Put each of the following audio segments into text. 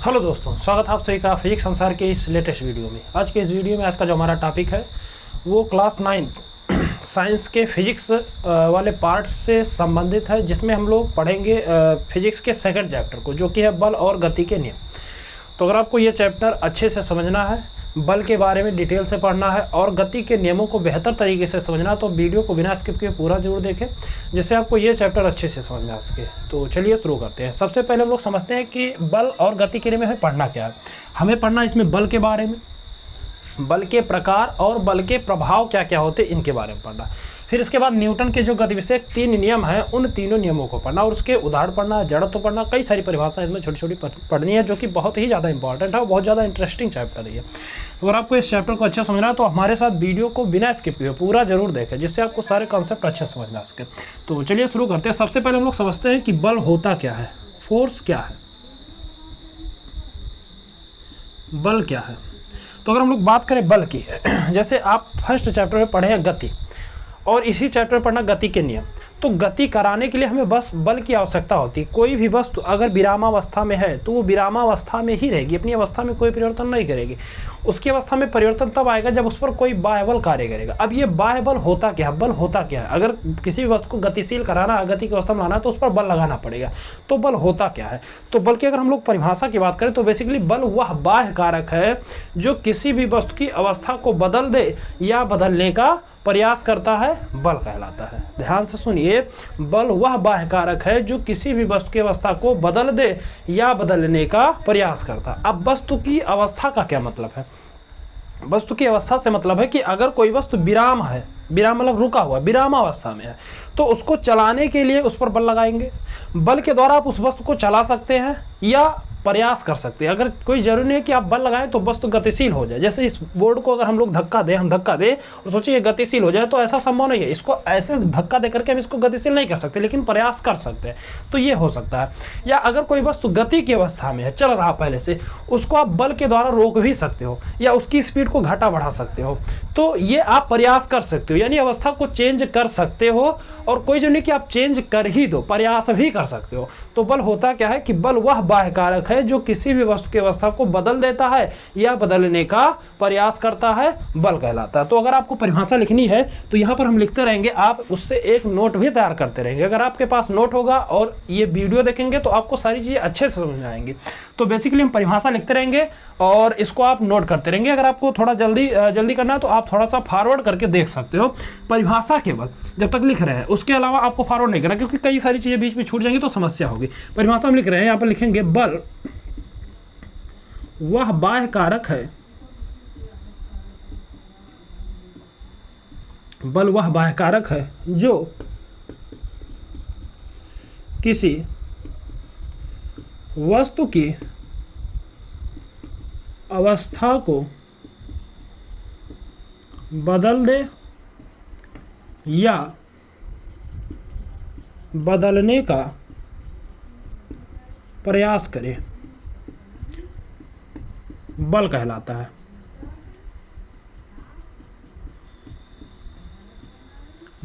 Hello दोस्तों, स्वागत है आप सभी का फिजिक्स संसार के इस लेटेस्ट वीडियो में। आज के इस वीडियो में आज का जो हमारा टॉपिक है वो क्लास 9 साइंस के फिजिक्स वाले पार्ट से संबंधित है, जिसमें हम लोग पढ़ेंगे फिजिक्स के सेकंड चैप्टर को, जो कि है बल और गति के नियम। तो अगर आपको ये चैप्टर अच्छे से समझना है, बल के बारे में डिटेल से पढ़ना है और गति के नियमों को बेहतर तरीके से समझना है, तो वीडियो को बिना स्किप किए पूरा जरूर देखें, जिससे आपको ये चैप्टर अच्छे से समझ में आ सके। तो चलिए शुरू करते हैं। सबसे पहले हम लोग समझते हैं कि बल और गति के नियम में हमें पढ़ना क्या है। हमें पढ़ना इसमें बल के बारे में, बल के प्रकार और बल के प्रभाव क्या क्या होते हैं, इनके बारे में पढ़ना। फिर इसके बाद न्यूटन के जो गति विषयक 3 नियम हैं, उन तीनों नियमों को पढ़ना और उसके उदाहरण पढ़ना, जड़त्व पढ़ना, कई सारी परिभाषाएं इसमें छोटी छोटी पढ़नी है, जो कि बहुत ही ज़्यादा इंपॉर्टेंट है और बहुत ज़्यादा इंटरेस्टिंग चैप्टर है। तो अगर आपको इस चैप्टर को अच्छा समझना है तो हमारे साथ वीडियो को बिना स्किप किए पूरा जरूर देखें, जिससे आपको सारे कॉन्सेप्ट अच्छे समझ में आ सके। तो चलिए शुरू करते हैं। सबसे पहले हम लोग समझते हैं कि बल होता क्या है, फोर्स क्या है, बल क्या है। तो अगर हम लोग बात करें बल की, जैसे आप फर्स्ट चैप्टर में पढ़े हैं गति, और इसी चैप्टर में पढ़ना गति के नियम। तो गति कराने के लिए हमें बस बल की आवश्यकता होती है। कोई भी वस्तु अगर विरामावस्था में है तो वो विरामावस्था में ही रहेगी, अपनी अवस्था में कोई परिवर्तन नहीं करेगी। उसकी अवस्था में परिवर्तन तब आएगा जब उस पर कोई बाह्य बल कार्य करेगा। अब ये बाह्य बल होता क्या है, बल होता क्या है। अगर किसी भी वस्तु को गतिशील कराना, गति की अवस्था में लाना है, तो उस पर बल लगाना पड़ेगा। तो बल होता क्या है, तो बल की अगर हम लोग परिभाषा की बात करें तो बेसिकली बल वह बाह्य कारक है जो किसी भी वस्तु की अवस्था को बदल दे या बदलने का प्रयास करता है, बल कहलाता है। ध्यान से सुनिए, बल वह बाह्य कारक है जो किसी भी वस्तु की अवस्था को बदल दे या बदलने का प्रयास करता है। अब वस्तु की अवस्था का क्या मतलब है? वस्तु की अवस्था से मतलब है कि अगर कोई वस्तु विराम है, विराम मतलब रुका हुआ, विरामावस्था में है, तो उसको चलाने के लिए उस पर बल लगाएंगे। बल के द्वारा आप उस वस्तु को चला सकते हैं या प्रयास कर सकते हैं। अगर कोई जरूरी नहीं है कि आप बल लगाएं तो वस्तु गतिशील हो जाए। जैसे इस बोर्ड को अगर हम लोग धक्का दें, हम धक्का दें और सोचिए गतिशील हो जाए, तो ऐसा संभव नहीं है। इसको ऐसे धक्का दे करके हम इसको गतिशील नहीं कर सकते, लेकिन प्रयास कर सकते हैं, तो ये हो सकता है। या अगर कोई वस्तु गति की अवस्था में है, चल रहा पहले से, उसको आप बल के द्वारा रोक भी सकते हो या उसकी स्पीड को घटा बढ़ा सकते हो। तो ये आप प्रयास कर सकते हो, यानी अवस्था को चेंज कर सकते हो। और कोई जो नहीं कि आप चेंज कर ही दो, प्रयास भी कर सकते हो। तो बल होता क्या है कि बल वह बाह्य कारक है जो किसी भी वस्तु की अवस्था को बदल देता है या बदलने का प्रयास करता है, बल कहलाता है। तो अगर आपको परिभाषा लिखनी है तो यहाँ पर हम लिखते रहेंगे, आप उससे एक नोट भी तैयार करते रहेंगे। अगर आपके पास नोट होगा और ये वीडियो देखेंगे तो आपको सारी चीज़ें अच्छे से समझ में आएंगी। तो बेसिकली हम परिभाषा लिखते रहेंगे और इसको आप नोट करते रहेंगे। अगर आपको थोड़ा जल्दी करना है तो आप थोड़ा सा फॉरवर्ड करके देख सकते हो परिभाषा केवल जब तक लिख रहे हैं, उसके अलावा आपको फॉरवर्ड नहीं करना, क्योंकि कई सारी चीज़ें बीच में छूट जाएंगी तो समस्या होगी। परिभाषा हम लिख रहे हैं, यहाँ पर लिखेंगे बल वह बाह्य कारक है, बल वह बाह्य कारक है जो किसी वस्तु की अवस्था को बदल दे या बदलने का प्रयास करे, बल कहलाता है।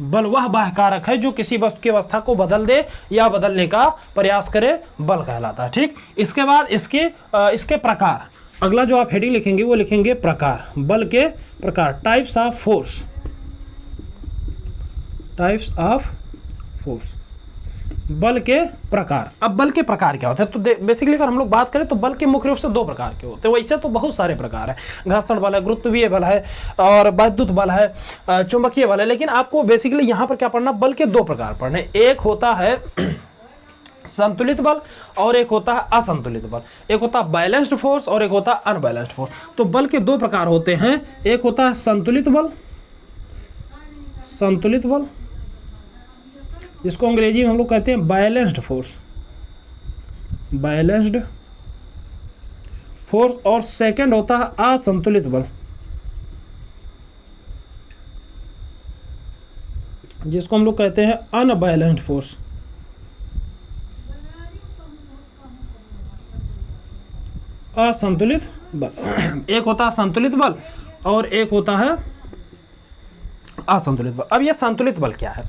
बल वह बाह्य कारक है जो किसी वस्तु की अवस्था को बदल दे या बदलने का प्रयास करे, बल कहलाता है। ठीक, इसके बाद इसके प्रकार, अगला जो आप हेडिंग लिखेंगे वो लिखेंगे प्रकार, बल के प्रकार, types of force, types of force, बल के प्रकार। अब बल के प्रकार क्या होते हैं, तो बेसिकली अगर हम लोग बात करें तो बल के मुख्य रूप से 2 प्रकार के होते हैं। वैसे तो बहुत सारे प्रकार हैं, घर्षण बल है, गुरुत्वीय बल है और वैद्युत बल है, चुंबकीय बल है। लेकिन आपको बेसिकली यहाँ पर क्या पढ़ना, बल के 2 प्रकार पढ़ने। एक होता है संतुलित बल और एक होता है असंतुलित बल। एक होता है बैलेंस्ड फोर्स और एक होता है अनबैलेंस्ड फोर्स। तो बल के 2 प्रकार होते हैं। एक होता है संतुलित बल, संतुलित बल जिसको अंग्रेजी में हम लोग कहते हैं बैलेंस्ड फोर्स, बैलेंस्ड फोर्स। और सेकंड होता है असंतुलित बल, जिसको हम लोग कहते हैं अनबैलेंस्ड फोर्स। असंतुलित बल, एक होता है संतुलित बल और एक होता है असंतुलित बल। अब यह संतुलित बल क्या है,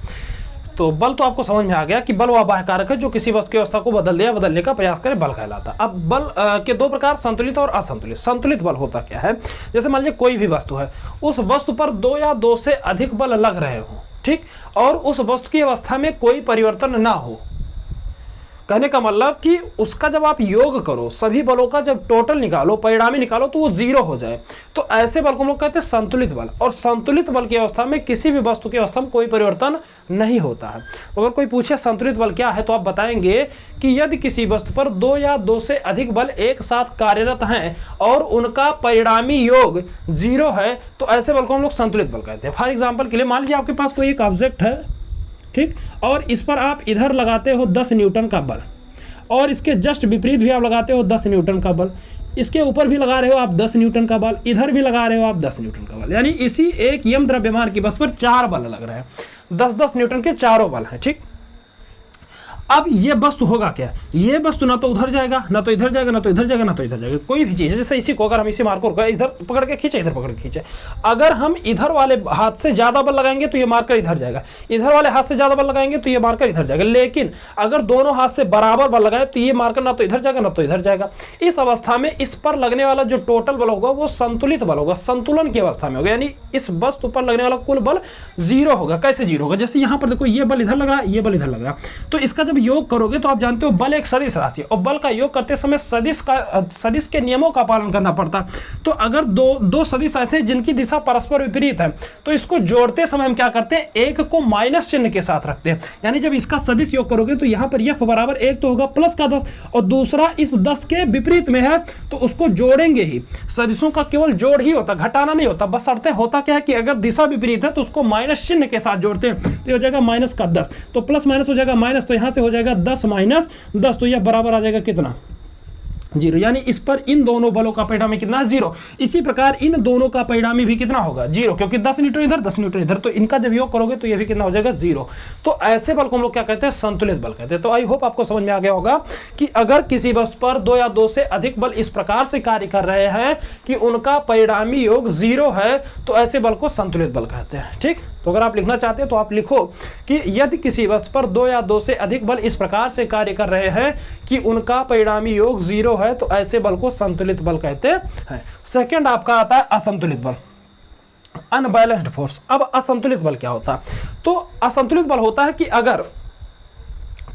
तो बल तो आपको समझ में आ गया कि बल वह बाह्य कारक है जो किसी वस्तु की अवस्था को बदल दे या बदलने का प्रयास करे, बल कहलाता है। अब बल के दो प्रकार, संतुलित और असंतुलित। संतुलित बल होता क्या है, जैसे मान लीजिए कोई भी वस्तु है, उस वस्तु पर दो या दो से अधिक बल लग रहे हो, ठीक, और उस वस्तु की अवस्था में कोई परिवर्तन ना हो। कहने का मतलब कि उसका जब आप योग करो, सभी बलों का जब टोटल निकालो, परिणामी निकालो, तो वो जीरो हो जाए, तो ऐसे बल को हम लोग कहते हैं संतुलित बल। और संतुलित बल की अवस्था में किसी भी वस्तु की अवस्था में कोई परिवर्तन नहीं होता है। अगर कोई पूछे संतुलित बल क्या है, तो आप बताएंगे कि यदि किसी वस्तु पर दो या दो से अधिक बल एक साथ कार्यरत हैं और उनका परिणामी योग जीरो है, तो ऐसे बल को हम लोग संतुलित बल कहते हैं। फॉर एग्जाम्पल के लिए मान लीजिए आपके पास कोई एक ऑब्जेक्ट है, ठीक, और इस पर आप इधर लगाते हो 10 न्यूटन का बल, और इसके जस्ट विपरीत भी आप लगाते हो 10 न्यूटन का बल, इसके ऊपर भी लगा रहे हो आप 10 न्यूटन का बल, इधर भी लगा रहे हो आप 10 न्यूटन का बल, यानी इसी एक यम द्रव्यमान की वस्तु पर 4 बल लग रहे हैं, 10-10 न्यूटन के चारों बल हैं, ठीक। अब ये वस्तु होगा क्या, ये वस्तु ना तो उधर जाएगा, ना तो इधर जाएगा, ना तो इधर जाएगा, ना तो इधर जाएगा, कोई भी चीज़। जैसे इसी को अगर हम इसी मार्कर को इधर पकड़ के खींचे, इधर पकड़ के खींचे, अगर हम इधर वाले हाथ से ज़्यादा बल लगाएंगे तो ये मार्कर इधर जाएगा, इधर वाले हाथ से ज़्यादा बल लगाएंगे तो ये मार्कर इधर जाएगा। लेकिन अगर दोनों हाथ से बराबर बल लगाएं तो ये मार्कर ना तो इधर जाएगा, ना तो इधर जाएगा। इस अवस्था में इस पर लगने वाला जो टोटल बल होगा वो संतुलित बल होगा, संतुलन की अवस्था में होगा, यानी इस वस्तु पर लगने वाला कुल बल जीरो होगा। कैसे जीरो होगा, जैसे यहाँ पर देखो ये बल इधर लग रहा है, ये बल इधर लग रहा है, तो इसका जब योग करोगे तो आप जानते हो बल एक सदिश राशि है, और बल का योग करते समय सदिश के नियमों का पालन करना पड़ता है। तो अगर दो सदिश ऐसे जिनकी दिशा परस्पर विपरीत है, तो इसको जोड़ते समय हम क्या करते हैं, एक को माइनस चिन्ह के साथ रखते हैं, यानी जब इसका सदिश योग करोगे तो यहाँ पर यह बराबर एक तो होगा प्लस का 10 और दूसरा इस 10 के विपरीत में है, तो उसको जोड़ेंगे ही। सदिशों का केवल जोड़ ही होता, घटाना नहीं होता। बस शर्तें होता क्या है कि अगर दिशा विपरीत है तो उसको माइनस चिन्ह के साथ जोड़ते हैं, तो हो जाएगा माइनस का 10, तो प्लस माइनस हो जाएगा माइनस, तो यहाँ से हो जाएगा 10 माइनस 10, तो यह बराबर आ जाएगा कितना, जीरो। यानी इस पर इन दोनों बलों का परिणामी कितना, जीरो। इसी प्रकार इन दोनों का परिणामी भी कितना होगा, जीरो, क्योंकि 10 न्यूटन इधर 10 न्यूटन इधर, तो इनका जब योग करोगे तो ये भी कितना हो जाएगा, जीरो। तो ऐसे बल को हम लोग क्या कहते हैं, संतुलित बल कहते हैं। तो आई होप आपको समझ में आ गया होगा कि अगर किसी वस्तु पर दो या दो से अधिक बल इस प्रकार से कार्य कर रहे हैं कि उनका परिणामी योग जीरो है, तो ऐसे बल को संतुलित बल कहते हैं, ठीक। तो अगर आप लिखना चाहते हैं तो आप लिखो कि यदि किसी वस्तु पर दो या दो से अधिक बल इस प्रकार से कार्य कर रहे हैं कि उनका परिणामी योग जीरो है, तो ऐसे बल को संतुलित बल कहते हैं। सेकंड आपका आता है असंतुलित बल, अनबैलेंस्ड फोर्स। अब असंतुलित बल क्या होता है, तो असंतुलित बल होता है कि अगर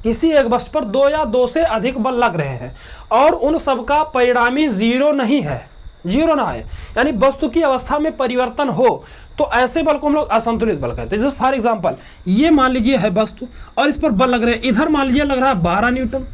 किसी एक वस्तु पर दो या दो से अधिक बल लग रहे हैं और उन सबका परिणामी जीरो नहीं है, जीरो ना है, यानी वस्तु की अवस्था में परिवर्तन हो, तो ऐसे बल को हम लोग असंतुलित बल कहते हैं। जैसे फॉर एग्जांपल ये मान लीजिए है वस्तु और इस पर बल लग रहे हैं, इधर मान लीजिए लग रहा है 12 न्यूटन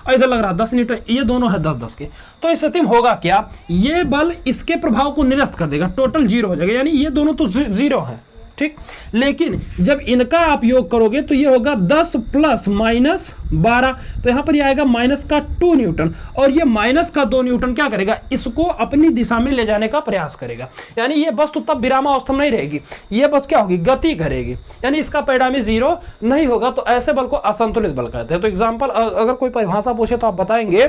और इधर लग रहा है 10 न्यूटन, ये दोनों है 10-10 के, तो इस स्थिति में होगा क्या, ये बल इसके प्रभाव को निरस्त कर देगा, टोटल जीरो हो जाएगा, यानी ये दोनों तो जीरो है, ठीक। लेकिन जब इनका आप योग करोगे तो ये होगा 10 प्लस माइनस 12, तो यहाँ पर ये आएगा माइनस का 2 न्यूटन, और ये माइनस का 2 न्यूटन क्या करेगा, इसको अपनी दिशा में ले जाने का प्रयास करेगा, यानी ये वस्तु तब विरामावस्था में नहीं रहेगी, ये वस्तु क्या होगी, गति करेगी, यानी इसका परिणामी जीरो नहीं होगा, तो ऐसे बल को असंतुलित बल कहते हैं। तो एग्जाम्पल अगर कोई परिभाषा पूछे तो आप बताएंगे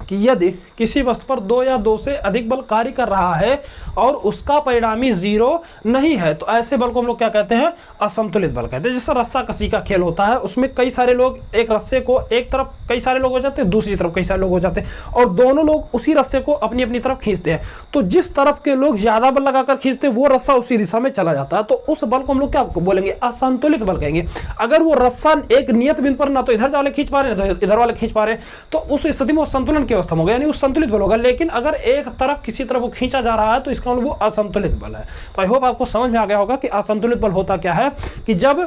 कि यदि किसी वस्तु पर दो या दो से अधिक बल कार्य कर रहा है और उसका परिणामी जीरो नहीं है, तो ऐसे बल को हम लोग क्या कहते हैं, असंतुलित बल कहते हैं। जैसे रस्सा कसी का खेल होता है, उसमें कई सारे लोग एक रस्से को एक तरफ कई सारे लोग हो जाते हैं, दूसरी तरफ कई सारे लोग हो जाते हैं, और दोनों लोग उसी रस्से को अपनी अपनी तरफ खींचते हैं, तो जिस तरफ के लोग ज्यादा बल लगाकर खींचते हैं वो रस्सा उसी दिशा में चला जाता है, तो उस बल को हम लोग क्या बोलेंगे, असंतुलित बल कहेंगे। अगर वो रस्सा एक नियत बिंदु पर ना तो इधर वाले खींच पा रहे हैं, तो इधर वाले खींच पा रहे हैं, तो उस स्थिति में वो संतुलन की अवस्था होगा, यानी वो संतुलित बल होगा। लेकिन अगर एक तरफ किसी तरफ वो खींचा जा रहा है तो इसका मतलब वो असंतुलित बल है। तो आई होप आपको समझ में आ गया होगा कि असंतुलित बल होता क्या है, कि जब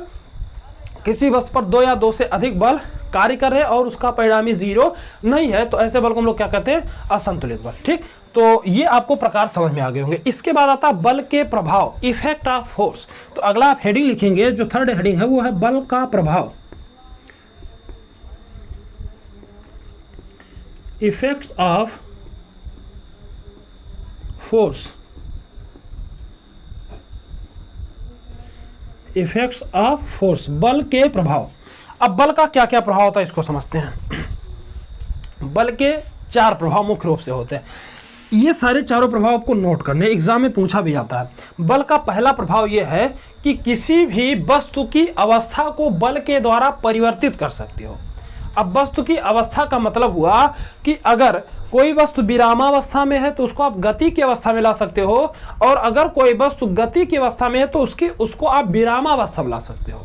किसी वस्तु पर दो या दो से अधिक बल कार्य कर रहे हैं और उसका परिणामी जीरो नहीं है, तो ऐसे बल को हम लोग क्या कहते हैं, असंतुलित बल, ठीक। तो ये आपको प्रकार समझ में आ गए होंगे। इसके बाद आता है बल के प्रभाव, इफेक्ट ऑफ फोर्स। तो अगला आप हेडिंग लिखेंगे, जो थर्ड हेडिंग है वो है बल का प्रभाव, effects of force, effects of force, बल के प्रभाव। अब बल का क्या क्या प्रभाव होता है इसको समझते हैं। बल के 4 प्रभाव मुख्य रूप से होते हैं। ये सारे चारों प्रभाव आपको नोट करने, एग्जाम में पूछा भी जाता है। बल का पहला प्रभाव ये है कि किसी भी वस्तु की अवस्था को बल के द्वारा परिवर्तित कर सकते हो। अब वस्तु की अवस्था का मतलब हुआ कि अगर कोई वस्तु विरामावस्था में है तो उसको आप गति की अवस्था में ला सकते हो, और अगर कोई वस्तु गति की अवस्था में है तो उसको आप विरामावस्था में ला सकते हो।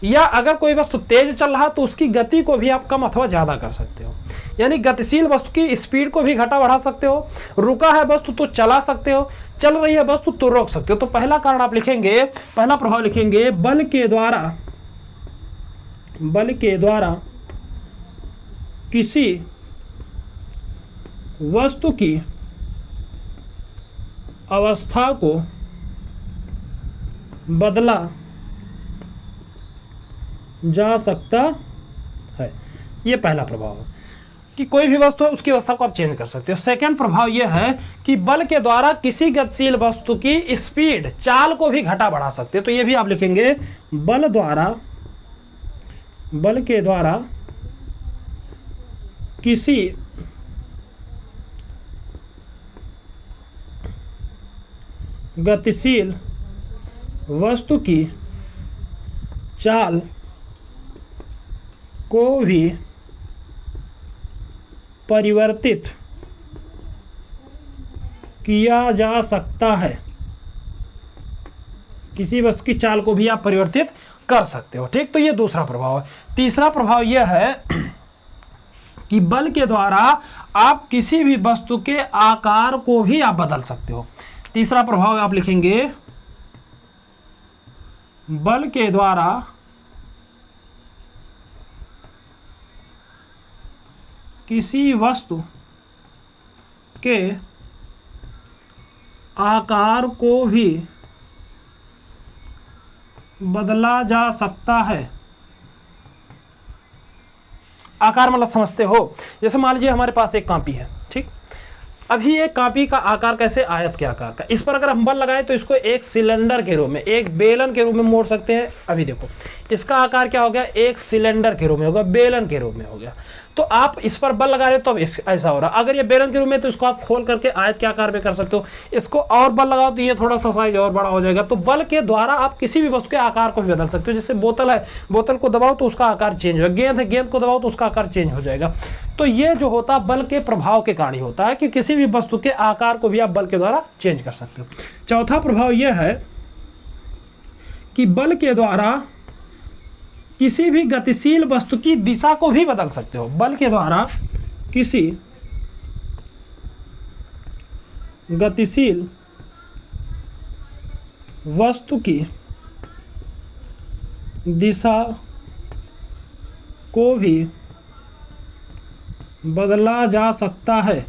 या अगर कोई वस्तु तेज चल रहा है तो उसकी गति को भी आप कम अथवा ज़्यादा कर सकते हो। यानी गतिशील वस्तु की स्पीड को भी घटा बढ़ा सकते हो। रुका है वस्तु तो चला सकते हो, चल रही है वस्तु तो रोक सकते हो। तो पहला कारण आप लिखेंगे, पहला प्रभाव लिखेंगे, बल के द्वारा किसी वस्तु की अवस्था को बदला जा सकता है। ये पहला प्रभाव है कि कोई भी वस्तु है उसकी अवस्था को आप चेंज कर सकते हो। सेकंड प्रभाव यह है कि बल के द्वारा किसी गतिशील वस्तु की स्पीड, चाल को भी घटा बढ़ा सकते हो। तो ये भी आप लिखेंगे, बल के द्वारा किसी गतिशील वस्तु की चाल को भी परिवर्तित किया जा सकता है। किसी वस्तु की चाल को भी आप परिवर्तित कर सकते हो। ठीक, तो ये दूसरा प्रभाव है। तीसरा प्रभाव यह है कि बल के द्वारा आप किसी भी वस्तु के आकार को भी आप बदल सकते हो। तीसरा प्रभाव आप लिखेंगे, बल के द्वारा किसी वस्तु के आकार को भी बदला जा सकता है। आकार मतलब समझते हो, जैसे मान लीजिए हमारे पास एक कॉपी है, ठीक। अभी ये कॉपी का आकार कैसे, आयत के आकार का। इस पर अगर हम बल लगाए तो इसको एक सिलेंडर के रूप में, एक बेलन के रूप में मोड़ सकते हैं। अभी देखो इसका आकार क्या हो गया, एक सिलेंडर के रूप में हो गया, बेलन के रूप में हो गया। तो आप इस पर बल लगा रहे हो तो अब ऐसा हो रहा। अगर ये बेलन के रूप में तो इसको आप खोल करके आयत के आकार में कर सकते हो। इसको और बल लगाओ तो ये थोड़ा सा साइज और बड़ा हो जाएगा। तो बल के द्वारा आप किसी भी वस्तु के आकार को भी बदल सकते हो। जैसे बोतल है, बोतल को दबाओ तो उसका आकार चेंज होगा। गेंद है, गेंद को दबाओ तो उसका आकार चेंज हो जाएगा। तो ये जो होता है बल के प्रभाव के कारण ही होता है कि किसी भी वस्तु के आकार को भी आप बल के द्वारा चेंज कर सकते हो। चौथा प्रभाव यह है कि बल के द्वारा किसी भी गतिशील वस्तु की दिशा को भी बदल सकते हो। बल के द्वारा किसी गतिशील वस्तु की दिशा को भी बदला जा सकता है।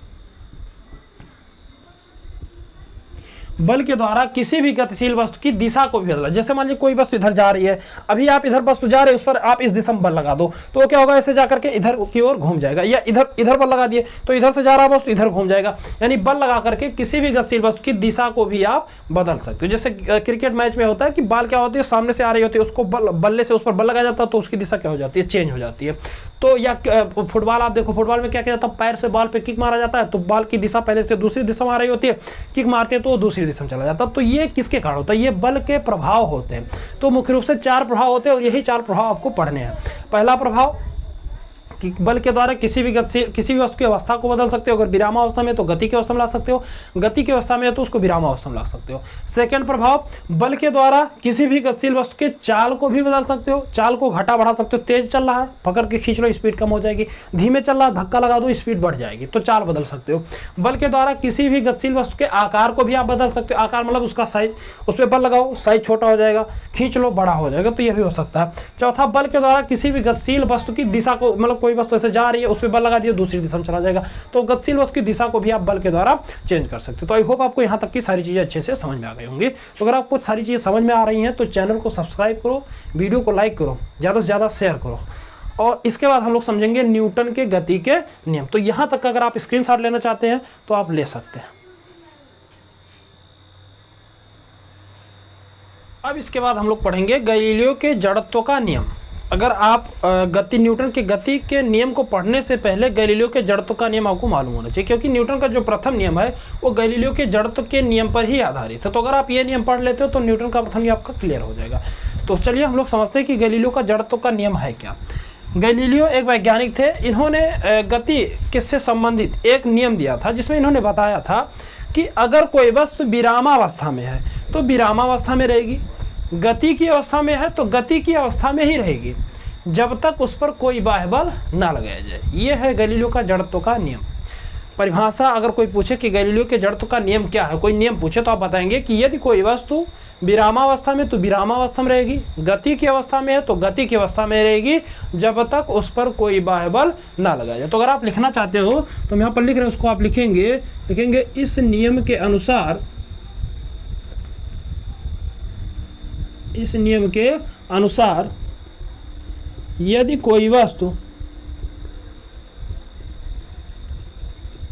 बल के द्वारा किसी भी गतिशील वस्तु की दिशा को भी बदला। जैसे मान लीजिए कोई वस्तु इधर जा रही है, अभी आप इधर वस्तु जा रहे हैं, उस पर आप इस दिशा में बल लगा दो तो क्या होगा, ऐसे जाकर के इधर की ओर घूम जाएगा। या इधर बल लगा दिए तो इधर से जा रहा वस्तु इधर घूम जाएगा। यानी बल लगा करके किसी भी गतिशील वस्तु की दिशा को भी आप बदल सकते हो। जैसे क्रिकेट मैच में होता है कि बॉल क्या होती है, सामने से आ रही होती है, उसको बल्ले से उस पर बल लगाया जाता है तो उसकी दिशा क्या हो जाती है, चेंज हो जाती है। तो या फुटबॉल आप देखो, फुटबॉल में क्या किया जाता है, पैर से बॉल पे किक मारा जाता है तो बॉल की दिशा पहले से दूसरी दिशा में आ रही होती है, किक मारते हैं तो वो दूसरी दिशा में चला जाता है। तो ये किसके कारण होता है, ये बल के प्रभाव होते हैं। तो मुख्य रूप से 4 प्रभाव होते हैं और यही 4 प्रभाव आपको पढ़ने हैं। पहला प्रभाव कि बल के द्वारा किसी भी वस्तु की अवस्था को बदल सकते हो। अगर विरामावस्था में तो गति की अवस्था में ला सकते हो, गति की अवस्था में है तो उसको विरामावस्था में ला सकते हो। सेकंड प्रभाव, बल के द्वारा किसी भी गतिशील वस्तु के चाल को भी बदल सकते हो, चाल को घटा बढ़ा सकते हो। तेज चल रहा है, पकड़ के खींच लो, स्पीड कम हो जाएगी। धीमे चल रहा है, धक्का लगा दो, स्पीड बढ़ जाएगी। तो चाल बदल सकते हो। बल के द्वारा किसी भी गतिशील वस्तु के आकार को भी आप बदल सकते हो। आकार मतलब उसका साइज, उस पर बल लगाओ, साइज छोटा हो जाएगा, खींच लो, बड़ा हो जाएगा। तो यह भी हो सकता है। चौथा, बल के द्वारा किसी भी गतिशील वस्तु की दिशा को, मतलब कोई वस्तु ऐसे जा रही है, उस पर बल लगा दिया, दूसरी दिशा में चला जाएगा। तो गतिशील वस्तु की दिशा को भी आप बल के द्वारा चेंज कर सकते हो। तो आई होप आपको यहाँ तक की सारी चीजें अच्छे से समझ में आ गई होंगी। तो अगर आपको सारी चीजें समझ में आ रही हैं तो चैनल को सब्सक्राइब करो, वीडियो को लाइक करो, ज़्यादा से ज़्यादा शेयर करो। और इसके बाद हम लोग समझेंगे न्यूटन के गति के नियम। तो यहाँ तक अगर आप स्क्रीनशॉट लेना चाहते हैं तो आप ले सकते हैं। अब इसके बाद हम लोग पढ़ेंगे गैलीलियो के जड़त्व का नियम। अगर आप न्यूटन के गति के नियम को पढ़ने से पहले गैलीलियो के जड़त्व का नियम आपको मालूम होना चाहिए, क्योंकि न्यूटन का जो प्रथम नियम है वो गैलीलियो के जड़त्व के नियम पर ही आधारित है। तो अगर आप ये नियम पढ़ लेते हो तो न्यूटन का प्रथम नियम आपका क्लियर हो जाएगा। तो चलिए हम लोग समझते हैं कि गैलीलियो का जड़त्व का नियम है क्या। गैलीलियो एक वैज्ञानिक थे। इन्होंने गति किससे संबंधित एक नियम दिया था, जिसमें इन्होंने बताया था कि अगर कोई वस्तु विरामावस्था में है तो विरामावस्था में रहेगी, गति की अवस्था में है तो गति की अवस्था में ही रहेगी, जब तक उस पर कोई बाह्य बल ना लगाया जाए। ये है गैलीलियो का जड़त्व का नियम। परिभाषा अगर कोई पूछे कि गैलीलियो के जड़त्व का नियम क्या है, कोई नियम पूछे, तो आप बताएंगे कि यदि कोई वस्तु विरामावस्था में तो विरामावस्था में रहेगी, गति की अवस्था में है तो गति की अवस्था में रहेगी, जब तक उस पर कोई बाह्य बल ना लगाया जाए। तो अगर आप लिखना चाहते हो तो हम यहाँ पर लिख रहे हैं, उसको आप लिखेंगे इस नियम के अनुसार, इस नियम के अनुसार यदि कोई वस्तु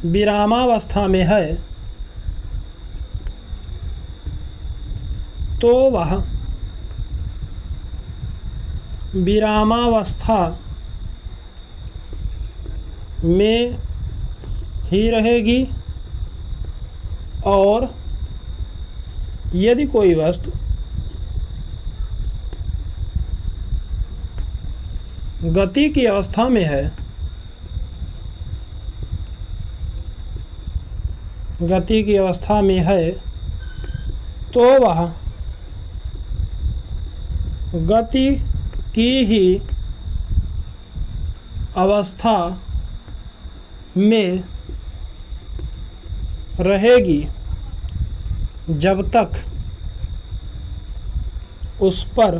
विरामावस्था में है तो वह विरामावस्था में ही रहेगी, और यदि कोई वस्तु गति की अवस्था में है, गति की अवस्था में है तो वह गति की ही अवस्था में रहेगी, जब तक उस पर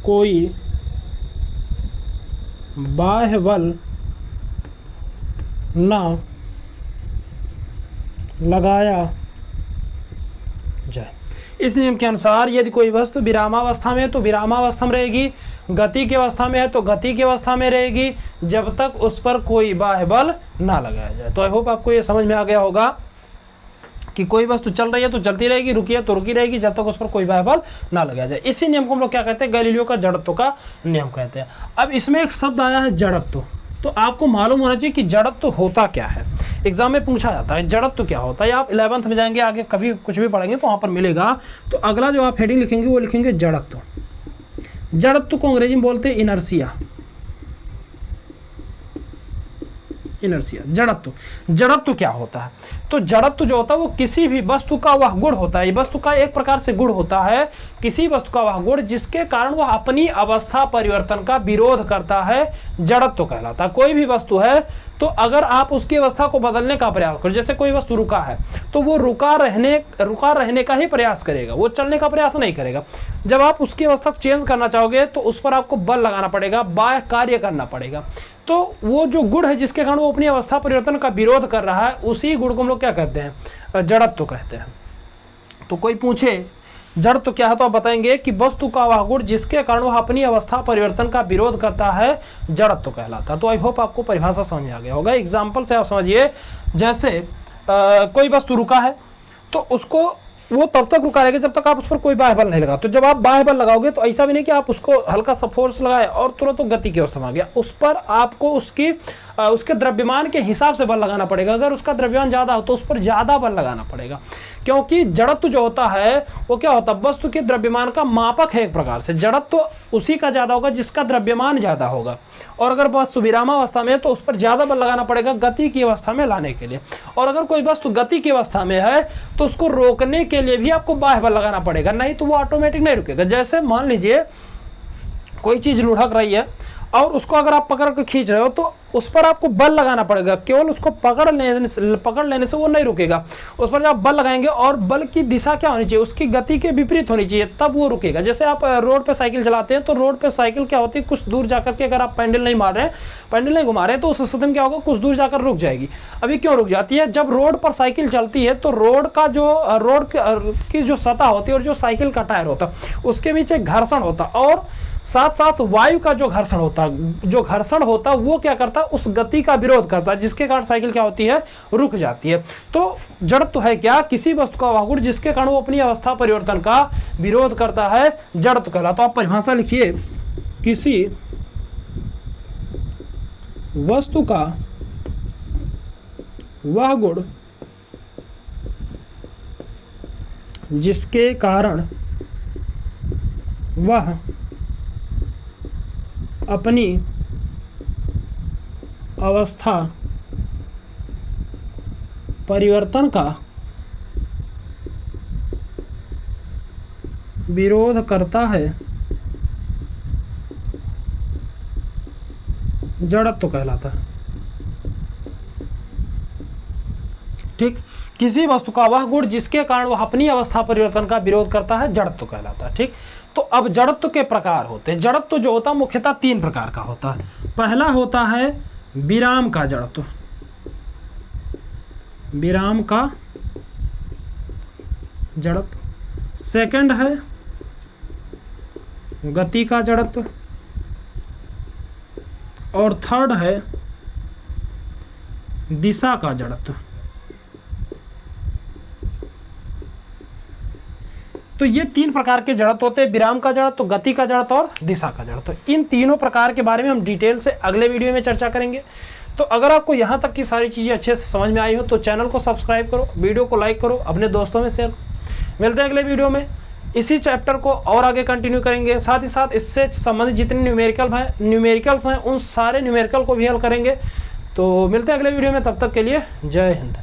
कोई बाह्य बल ना लगाया जाए। इस नियम के अनुसार यदि कोई वस्तु विरामावस्था में है तो विरामावस्था में रहेगी, गति की अवस्था में है तो गति की अवस्था में रहेगी, जब तक उस पर कोई बाह्य बल ना लगाया जाए। तो आई होप आपको ये समझ में आ गया होगा कि कोई वस्तु चल रही है तो चलती रहेगी, रुकी है तो रुकी रहेगी, जब तक उस पर कोई बाह्य बल ना लगाया जाए। इसी नियम को हम लोग क्या कहते हैं, गैलीलियो का जड़त्व का नियम कहते हैं। अब इसमें एक शब्द आया है जड़त्व, तो आपको मालूम होना चाहिए कि जड़त्व होता क्या है। एग्जाम में पूछा जाता है जड़त्व क्या होता है, आप 11th में जाएंगे, आगे कभी कुछ भी पढ़ेंगे तो वहाँ पर मिलेगा। तो अगला जो आप हेडिंग लिखेंगे वो लिखेंगे जड़त्व। जड़त्व को अंग्रेजी में बोलते हैं इनर्शिया। इनर्शिया, जड़त्व। जड़त्व क्या होता है, तो जड़त्व जो होता है वो किसी भी वस्तु का वह गुण होता है। वस्तु का एक प्रकार से गुण होता है, किसी वस्तु का वह गुण जिसके कारण वह अपनी अवस्था परिवर्तन का विरोध करता है, जड़त्व कहलाता है। कोई भी वस्तु है तो अगर आप उसकी अवस्था को बदलने का प्रयास करो, जैसे कोई वस्तु रुका है तो वो रुका रहने का ही प्रयास करेगा, वो चलने का प्रयास नहीं करेगा। जब आप उसकी अवस्था को चेंज करना चाहोगे तो उस पर आपको बल लगाना पड़ेगा, बाह्य कार्य करना पड़ेगा। तो वो जो गुण है जिसके कारण वो अपनी अवस्था परिवर्तन का विरोध कर रहा है, उसी गुण को हम लोग क्या कहते हैं, जड़त्व कहते हैं। तो कोई पूछे जड़त्व क्या है तो आप बताएंगे कि वस्तु का वह गुण जिसके कारण वह अपनी अवस्था परिवर्तन का विरोध करता है, जड़त्व कहलाता है। तो आई होप आपको परिभाषा समझ में आ गया होगा। एग्जाम्पल से आप समझिए, जैसे कोई वस्तु रुका है तो उसको वो तब तक रुका रहेगा जब तक आप उस पर कोई बाह्य बल नहीं लगा। तो जब आप बाह्य बल लगाओगे तो ऐसा भी नहीं कि आप उसको हल्का सा फोर्स लगाए और तुरंत तो गति की अवस्था में आ गया, उस पर आपको उसके द्रव्यमान के हिसाब से बल लगाना पड़ेगा। अगर उसका द्रव्यमान ज़्यादा हो तो उस पर ज़्यादा बल लगाना पड़ेगा, क्योंकि जड़त्व जो होता है वो क्या होता है, वस्तु के द्रव्यमान का मापक है। एक प्रकार से जड़त्व उसी का ज़्यादा होगा जिसका द्रव्यमान ज़्यादा होगा, और अगर वस्तु विरामावस्था में है तो उस पर ज़्यादा बल लगाना पड़ेगा गति की अवस्था में लाने के लिए। और अगर कोई वस्तु गति की अवस्था में है तो उसको रोकने के लिए भी आपको बाह्य बल लगाना पड़ेगा, नहीं तो वो ऑटोमेटिक नहीं रुकेगा। जैसे मान लीजिए कोई चीज़ लुढ़क रही है और उसको अगर आप पकड़ कर खींच रहे हो तो उस पर आपको बल लगाना पड़ेगा, केवल उसको पकड़ लेने से वो नहीं रुकेगा। उस पर जब आप बल लगाएंगे और बल की दिशा क्या होनी चाहिए, उसकी गति के विपरीत होनी चाहिए, तब वो रुकेगा। जैसे आप रोड पे साइकिल चलाते हैं तो रोड पे साइकिल क्या होती है, कुछ दूर जाकर के अगर आप पैडल नहीं मार रहे हैं, पैडल नहीं घुमा रहे हैं, तो उस स्थिति में क्या होगा, कुछ दूर जाकर रुक जाएगी। अभी क्यों रुक जाती है, जब रोड पर साइकिल चलती है तो रोड की जो सतह होती है और जो साइकिल का टायर होता है उसके बीच एक घर्षण होता है, और साथ साथ वायु का जो घर्षण होता है वो क्या करता है, उस गति का विरोध करता है, जिसके कारण साइकिल क्या होती है, रुक जाती है। तो जड़त्व है क्या, किसी वस्तु का वह गुण जिसके कारण वो अपनी अवस्था परिवर्तन का विरोध करता है, जड़त्व कहलाता है। तो आप परिभाषा लिखिए, किसी वस्तु का वह गुण जिसके कारण वह अपनी अवस्था परिवर्तन का विरोध करता है, जड़त्व कहलाता है। ठीक, किसी वस्तु का वह गुण जिसके कारण वह अपनी अवस्था परिवर्तन का विरोध करता है, जड़त्व कहलाता है। ठीक, तो अब जड़त्व के प्रकार होते हैं। जड़त्व जो होता है मुख्यतः 3 प्रकार का होता है। पहला होता है विराम का जड़त्व, विराम का जड़त्व। सेकंड है गति का जड़त्व, और थर्ड है दिशा का जड़त्व। तो ये 3 प्रकार के जड़त्व होते हैं, विराम का जड़त्व, गति का जड़त्व और दिशा का जड़त्व। इन तीनों प्रकार के बारे में हम डिटेल से अगले वीडियो में चर्चा करेंगे। तो अगर आपको यहाँ तक की सारी चीज़ें अच्छे से समझ में आई हो तो चैनल को सब्सक्राइब करो, वीडियो को लाइक करो, अपने दोस्तों में शेयर करो। मिलते हैं अगले वीडियो में, इसी चैप्टर को और आगे कंटिन्यू करेंगे। साथ ही साथ इससे संबंधित जितने न्यूमेरिकल्स हैं उन सारे न्यूमेरिकल को भी हल करेंगे। तो मिलते हैं अगले वीडियो में, तब तक के लिए जय हिंद।